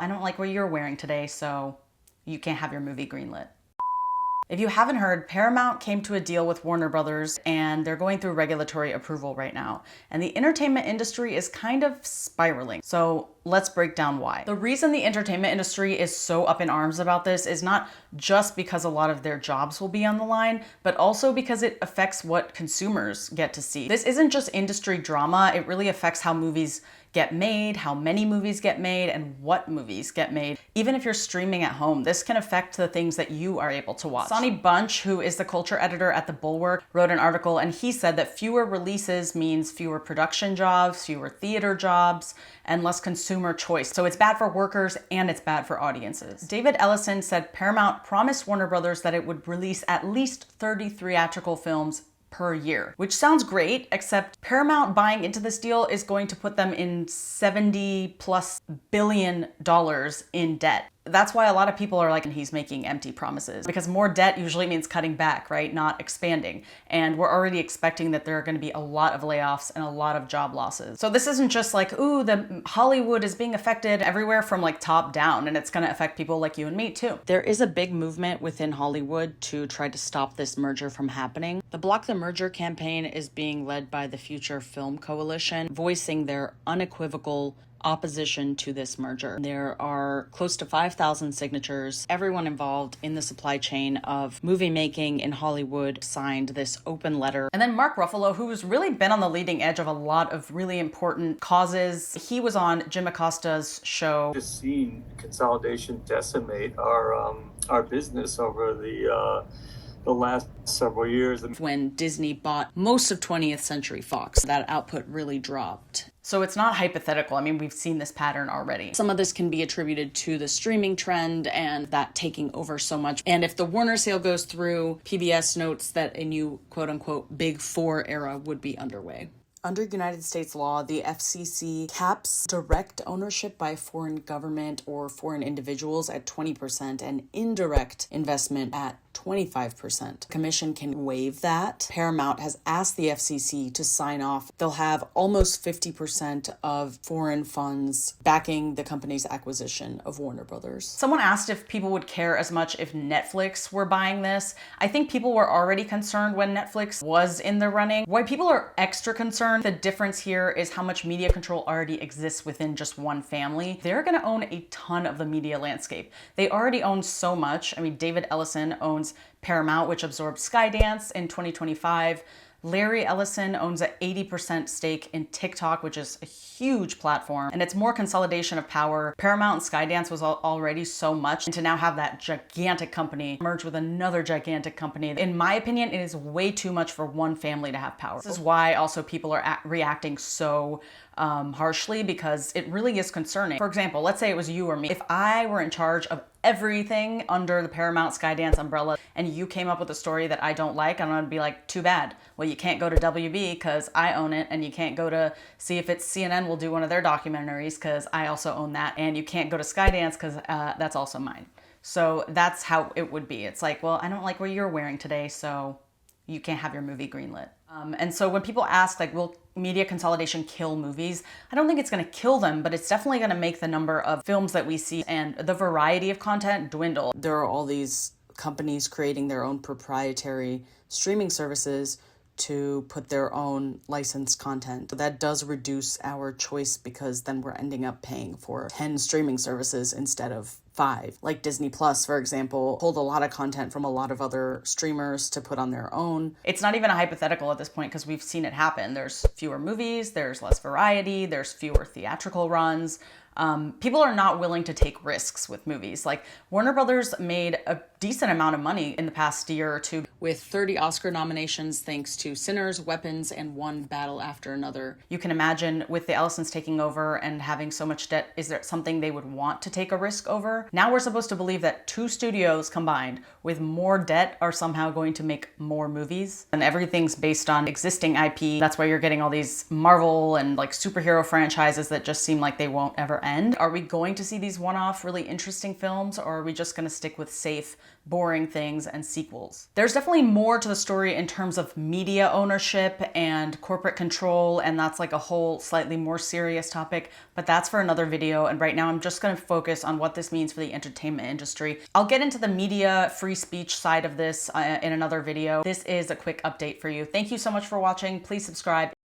I don't like what you're wearing today, so you can't have your movie greenlit. If you haven't heard, Paramount came to a deal with Warner Bros. And they're going through regulatory approval right now. And the entertainment industry is kind of spiraling. So let's break down why. The reason the entertainment industry is so up in arms about this is not just because a lot of their jobs will be on the line, but also because it affects what consumers get to see. This isn't just industry drama, it really affects how movies get made, how many movies get made, and what movies get made. Even if you're streaming at home, this can affect the things that you are able to watch. Sonny Bunch, who is the culture editor at The Bulwark, wrote an article and he said that fewer releases means fewer production jobs, fewer theater jobs, and less consumer choice. So it's bad for workers and it's bad for audiences. David Ellison said Paramount promised Warner Bros. That it would release at least 30 theatrical films per year, which sounds great, except Paramount buying into this deal is going to put them in $70+ billion in debt. That's why a lot of people are like, he's making empty promises, because more debt usually means cutting back, right? Not expanding. And we're already expecting that there are going to be a lot of layoffs and a lot of job losses. So this isn't just like, ooh, the Hollywood is being affected everywhere from like top down, and it's going to affect people like you and me too. There is a big movement within Hollywood to try to stop this merger from happening. The Block the Merger campaign is being led by the Future Film Coalition, voicing their unequivocal opposition to this merger. There are close to 5,000 signatures. Everyone involved in the supply chain of movie making in Hollywood signed this open letter. And then Mark Ruffalo, who's really been on the leading edge of a lot of really important causes, he was on Jim Acosta's show. Just seen consolidation decimate our business over the last several years. When Disney bought most of 20th Century Fox, that output really dropped. So it's not hypothetical. I mean, we've seen this pattern already. Some of this can be attributed to the streaming trend and that taking over so much. And if the Warner sale goes through, PBS notes that a new quote-unquote Big Four era would be underway. Under United States law, the FCC caps direct ownership by foreign government or foreign individuals at 20% and indirect investment at 25%. The commission can waive that. Paramount has asked the FCC to sign off. They'll have almost 50% of foreign funds backing the company's acquisition of Warner Bros. Someone asked if people would care as much if Netflix were buying this. I think people were already concerned when Netflix was in the running. Why people are extra concerned, the difference here is how much media control already exists within just one family. They're gonna own a ton of the media landscape. They already own so much. I mean, David Ellison owns Paramount, which absorbed Skydance in 2025. Larry Ellison owns an 80% stake in TikTok, which is a huge platform, and it's more consolidation of power. Paramount and Skydance was already so much, and to now have that gigantic company merge with another gigantic company, in my opinion, it is way too much for one family to have power. This is why also people are reacting so harshly, because it really is concerning. For example, let's say it was you or me. If I were in charge of everything under the Paramount Skydance umbrella and you came up with a story that I don't like, I'm gonna be like, too bad. Well, you can't go to WB because I own it, and you can't go to see if it's CNN will do one of their documentaries because I also own that, and you can't go to Skydance because that's also mine. So that's how it would be. It's like, well, I don't like what you're wearing today, so you can't have your movie greenlit. And so when people ask, like, will media consolidation kill movies? I don't think it's going to kill them, but it's definitely going to make the number of films that we see and the variety of content dwindle. There are all these companies creating their own proprietary streaming services to put their own licensed content. So that does reduce our choice, because then we're ending up paying for 10 streaming services instead of 5. Like Disney Plus, for example, pulled a lot of content from a lot of other streamers to put on their own. It's not even a hypothetical at this point, because we've seen it happen. There's fewer movies, there's less variety, there's fewer theatrical runs. People are not willing to take risks with movies. Like Warner Brothers made a decent amount of money in the past year or two with 30 Oscar nominations thanks to Sinners, Weapons, and One Battle After Another. You can imagine with the Ellisons taking over and having so much debt, is there something they would want to take a risk over? Now we're supposed to believe that 2 studios combined with more debt are somehow going to make more movies, and everything's based on existing IP. That's why you're getting all these Marvel and like superhero franchises that just seem like they won't ever end. Are we going to see these one-off really interesting films, or are we just going to stick with safe, boring things and sequels? There's definitely definitely more to the story in terms of media ownership and corporate control, and that's like a whole slightly more serious topic, but that's for another video. And right now I'm just going to focus on what this means for the entertainment industry. I'll get into the media free speech side of this in another video. This is a quick update for you. Thank you so much for watching. Please subscribe.